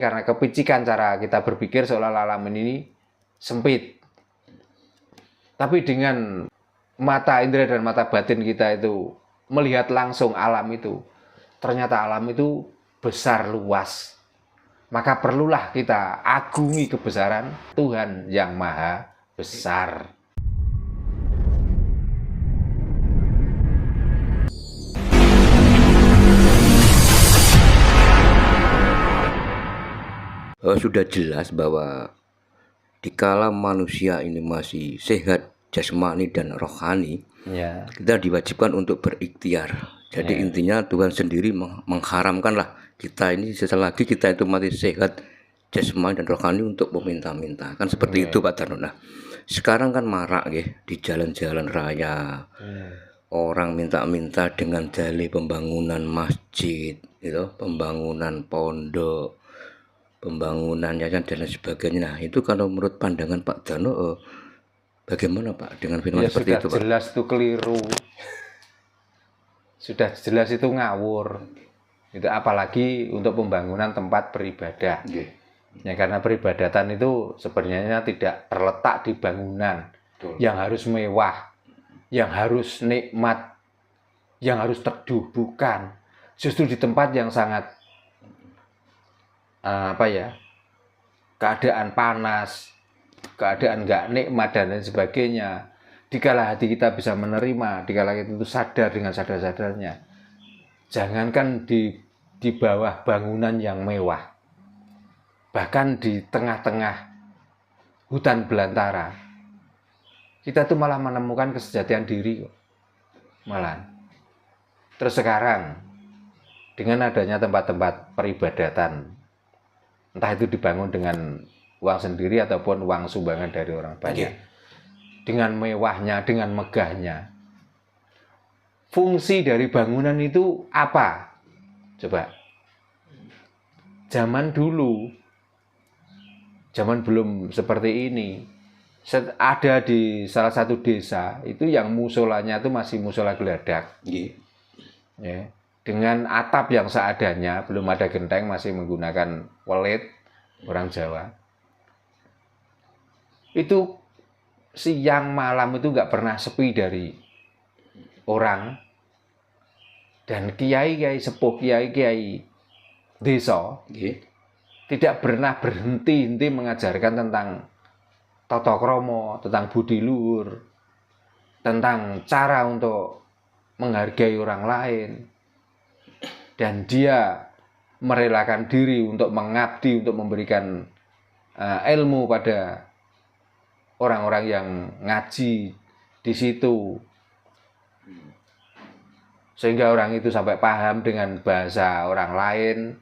Karena kepicikan cara kita berpikir seolah-olah alam ini sempit. Tapi dengan mata indera dan mata batin kita itu melihat langsung alam itu, ternyata alam itu besar luas. Maka perlulah kita agungi kebesaran Tuhan yang Maha Besar. Sudah jelas bahwa dikala manusia ini masih sehat jasmani dan rohani, Ya. kita diwajibkan untuk berikhtiar. Jadi intinya Tuhan sendiri mengharamkanlah kita ini selagi kita itu masih sehat jasmani dan rohani untuk meminta-minta. Kan seperti itu Pak Tarno. Nah, sekarang kan marak ya di jalan-jalan raya. Orang minta-minta dengan dalih pembangunan masjid, gitu, pembangunan pondok, pembangunan yayasan dan lain sebagainya. Nah, itu kalau menurut pandangan Pak Darno, bagaimana Pak dengan firman seperti itu Pak? Sudah jelas itu keliru. Sudah jelas itu ngawur. Itu apalagi untuk pembangunan tempat beribadah. Ya, karena peribadatan itu sebenarnya tidak terletak di bangunan yang harus mewah, yang harus nikmat, yang harus teduh, bukan. Justru di tempat yang sangat keadaan panas, keadaan nggak nikmat dan lain sebagainya. Dikala hati kita bisa menerima, dikala kita itu sadar dengan sadar-sadarnya. Jangankan di bawah bangunan yang mewah, bahkan di tengah-tengah hutan belantara, kita tuh malah menemukan kesejatian diri kok. Malah. Terus sekarang, dengan adanya tempat-tempat peribadatan, entah itu dibangun dengan uang sendiri ataupun uang sumbangan dari orang banyak, dengan mewahnya, dengan megahnya, fungsi dari bangunan itu apa? Coba. Zaman dulu, zaman belum seperti ini, ada di salah satu desa itu yang musolanya itu masih musola geladak, ya, dengan atap yang seadanya, belum ada genteng, masih menggunakan welit orang Jawa. Itu siang malam itu nggak pernah sepi dari orang, dan kiai-kiai sepuh, kiai-kiai desa tidak pernah berhenti mengajarkan tentang tata krama, tentang budi luhur, tentang cara untuk menghargai orang lain, dan dia merelakan diri untuk mengabdi, untuk memberikan ilmu pada orang-orang yang ngaji di situ, sehingga orang itu sampai paham dengan bahasa orang lain,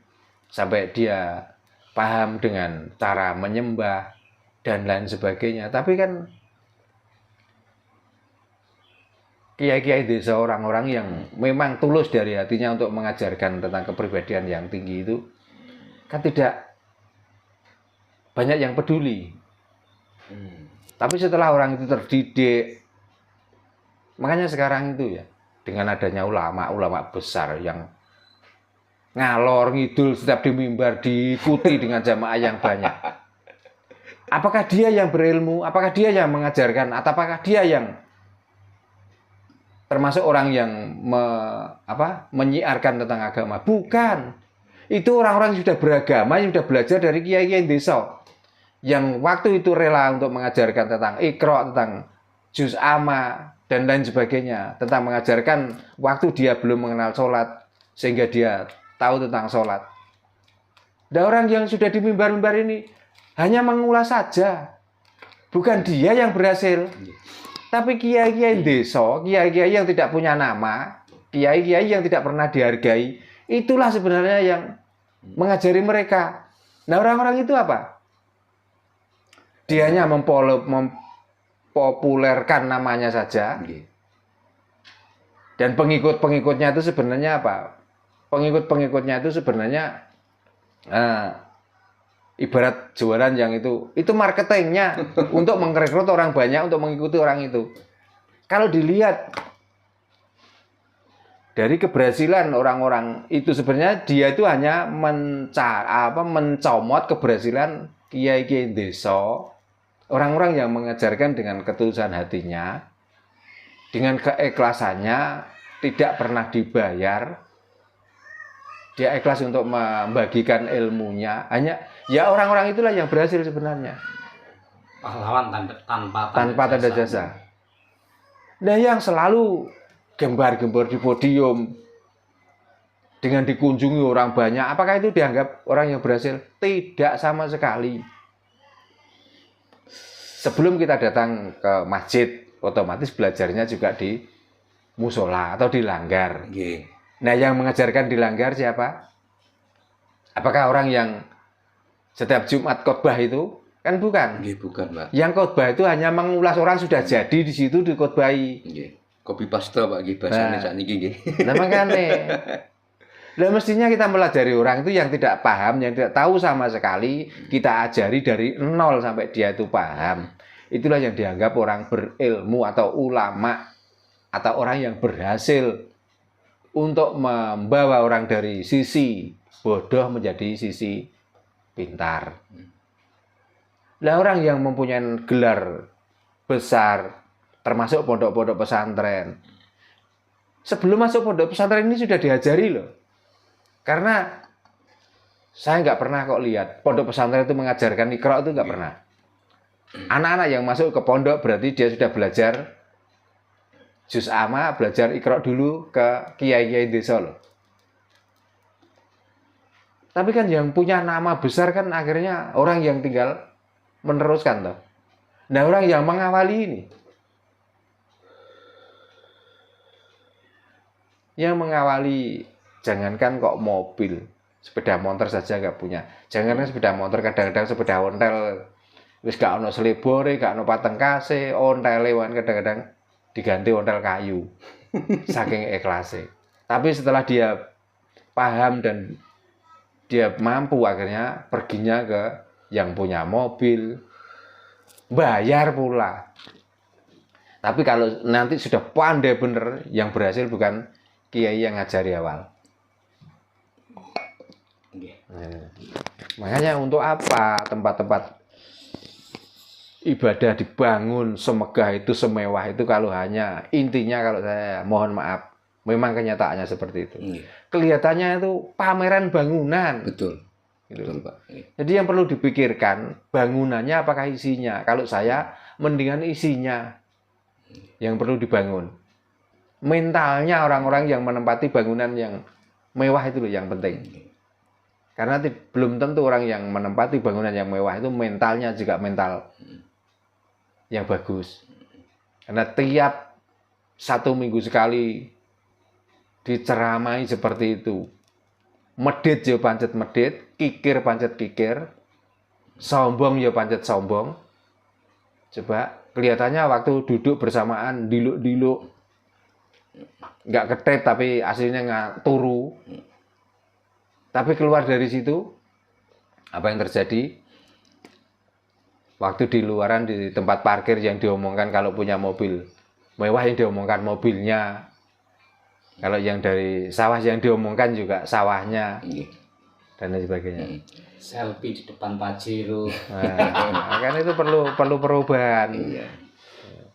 sampai dia paham dengan cara menyembah dan lain sebagainya. Tapi kan kiai-kiai desa, orang-orang yang memang tulus dari hatinya untuk mengajarkan tentang kepribadian yang tinggi itu, kan tidak banyak yang peduli. Tapi setelah orang itu terdidik, makanya sekarang itu ya, dengan adanya ulama besar yang ngalor ngidul setiap di mimbar, diikuti dengan jamaah yang banyak. Apakah dia yang berilmu? Apakah dia yang mengajarkan? Atau apakah dia yang termasuk orang yang menyiarkan tentang agama? Bukan. Itu orang-orang yang sudah beragama, yang sudah belajar dari kiai-kiai desa, yang waktu itu rela untuk mengajarkan tentang Iqra, tentang juz amma dan lain sebagainya, tentang mengajarkan waktu dia belum mengenal sholat sehingga dia tahu tentang sholat. Dan orang yang sudah di mimbar-mimbar ini hanya mengulas saja, bukan dia yang berhasil, tapi kiai-kiai desa, kiai-kiai yang tidak punya nama, kiai-kiai yang tidak pernah dihargai, itulah sebenarnya yang mengajari mereka. Nah, orang-orang itu apa? Dia hanya mempopulerkan namanya saja. Dan pengikut-pengikutnya itu sebenarnya apa? Pengikut-pengikutnya itu sebenarnya ibarat jualan yang itu marketingnya untuk merekrut orang banyak untuk mengikuti orang itu. Kalau dilihat dari keberhasilan orang-orang itu sebenarnya dia itu hanya mencomot keberhasilan kiai-kiai desa, orang-orang yang mengajarkan dengan ketulusan hatinya, dengan keikhlasannya, tidak pernah dibayar, dia ikhlas untuk membagikan ilmunya, hanya ya orang-orang itulah yang berhasil sebenarnya. Pahlawan tanpa tanda jasa. Nah yang selalu gembar-gembor di podium dengan dikunjungi orang banyak, apakah itu dianggap orang yang berhasil? Tidak sama sekali. Sebelum kita datang ke masjid, otomatis belajarnya juga di musola atau di langgar. Nah yang mengajarkan di langgar siapa? Apakah orang yang setiap Jumat khotbah itu? Kan bukan. Bukan, Pak. Yang khotbah itu hanya mengulas orang sudah jadi di situ dikhotbahi. Copy paste, Pak, bahasane sakniki nggih. Nah makanya, nah mestinya kita pelajari orang itu yang tidak paham, yang tidak tahu sama sekali, kita ajari dari nol sampai dia itu paham. Itulah yang dianggap orang berilmu atau ulama atau orang yang berhasil untuk membawa orang dari sisi bodoh menjadi sisi pintar. Nah orang yang mempunyai gelar besar, termasuk pondok-pondok pesantren. Sebelum masuk pondok pesantren ini sudah diajari loh. Karena saya nggak pernah kok lihat pondok pesantren itu mengajarkan Iqra itu nggak pernah. Anak-anak yang masuk ke pondok berarti dia sudah belajar juz amma, belajar Iqra dulu ke kiai-kiai desa loh. Tapi kan yang punya nama besar kan akhirnya orang yang tinggal meneruskan toh. Nah orang yang mengawali ini, yang mengawali, jangankan kok mobil, sepeda motor saja nggak punya. Jangankan sepeda motor, kadang-kadang sepeda ontel wis gak ono selebore, gak ono pateng kase, ontel lewan kadang-kadang diganti ontel kayu. Saking ikhlasnya. Tapi setelah dia paham dan dia mampu, akhirnya perginya ke yang punya mobil, bayar pula. Tapi kalau nanti sudah pandai bener, yang berhasil bukan kiai yang ngajari awal. Makanya untuk apa tempat-tempat ibadah dibangun semegah itu, semewah itu, kalau hanya intinya, kalau saya mohon maaf, memang kenyataannya seperti itu. Kelihatannya itu pameran bangunan. Betul. Gitu. Betul, Pak. Jadi yang perlu dipikirkan bangunannya apakah isinya. Kalau saya mendingan isinya yang perlu dibangun. Mentalnya orang-orang yang menempati bangunan yang mewah itu loh yang penting. Karena belum tentu orang yang menempati bangunan yang mewah itu mentalnya juga mental yang bagus. Karena tiap 1 minggu sekali diceramai seperti itu. Medit ya pancet medit, kikir pancet kikir, sombong ya pancet sombong. Coba kelihatannya waktu duduk bersamaan diluk-diluk, nggak ketep tapi aslinya nggak turu. Tapi keluar dari situ, apa yang terjadi? Waktu di luaran di tempat parkir yang diomongkan kalau punya mobil mewah yang diomongkan mobilnya. Kalau yang dari sawah yang diomongkan juga sawahnya. Dan lain sebagainya. Selfie di depan Pajero. Nah, kan itu perlu perubahan.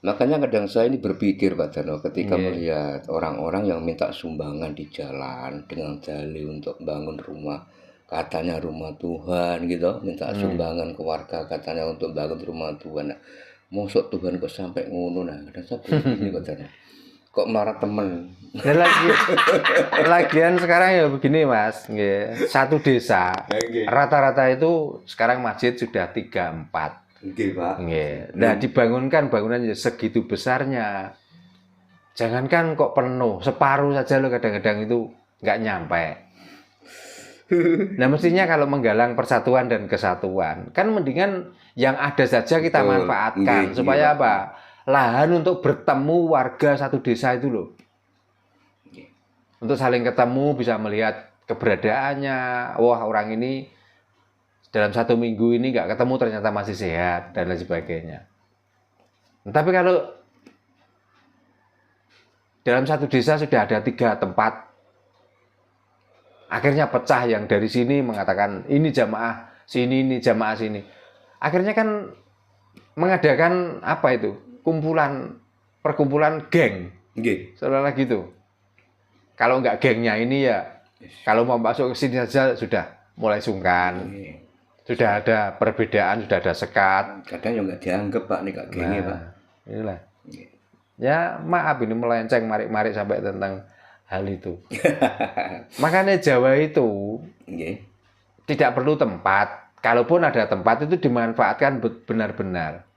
Makanya kadang saya ini berpikir, Pak Darno, ketika melihat orang-orang yang minta sumbangan di jalan dengan dalih untuk bangun rumah, katanya rumah Tuhan gitu, minta sumbangan ke warga katanya untuk bangun rumah Tuhan. Nah, mosok Tuhan kok sampai ngono, nah kadang saya begini, Pak Darno. Kok marah temen. Dan lagian sekarang ya begini Mas, satu desa rata-rata itu sekarang masjid sudah 3-4. Pak. Nah dibangunkan bangunan segitu besarnya, jangankan kok penuh, separuh saja loh kadang-kadang itu nggak nyampe. Nah mestinya kalau menggalang persatuan dan kesatuan, kan mendingan yang ada saja kita manfaatkan supaya apa? Lahan untuk bertemu warga satu desa itu loh. Untuk saling ketemu, bisa melihat keberadaannya. Wah orang ini dalam 1 minggu ini nggak ketemu ternyata masih sehat dan lain sebagainya. Tapi kalau dalam satu desa sudah ada 3 tempat. Akhirnya pecah, yang dari sini mengatakan ini jamaah sini, ini jamaah sini. Akhirnya kan mengadakan apa itu? Perkumpulan geng. Nggih. Seolah-olah gitu. Kalau nggak gengnya ini ya, kalau mau masuk ke sini saja sudah mulai sungkan. Nggih. Sudah ada perbedaan, sudah ada sekat. Kadang yang nggak dianggap Pak nih Kak gengnya Pak. Inilah. Nggih. Ya maaf ini melenceng marik-marik sampai tentang hal itu. Makanya Jawa itu Nggih. tidak perlu tempat. Kalaupun ada tempat itu dimanfaatkan benar-benar.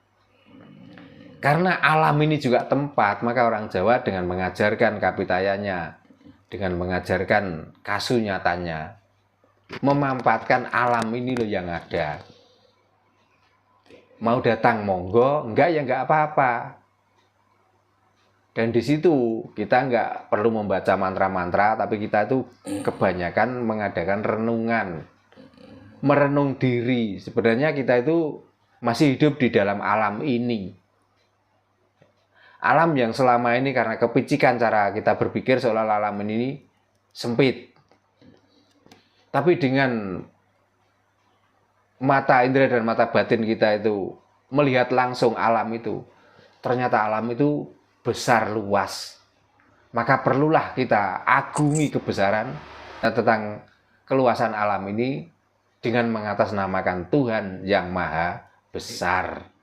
Karena alam ini juga tempat, maka orang Jawa dengan mengajarkan kapitayanya, dengan mengajarkan kasunyatanya, memanfaatkan alam ini loh yang ada. Mau datang monggo, enggak ya enggak apa-apa. Dan di situ kita enggak perlu membaca mantra-mantra, tapi kita itu kebanyakan mengadakan renungan. Merenung diri. Sebenarnya kita itu masih hidup di dalam alam ini. Alam yang selama ini karena kepicikan cara kita berpikir seolah alam ini sempit. Tapi dengan mata indera dan mata batin kita itu melihat langsung alam itu, ternyata alam itu besar luas. Maka perlulah kita agungi kebesaran tentang keluasan alam ini dengan mengatasnamakan Tuhan yang Maha Besar.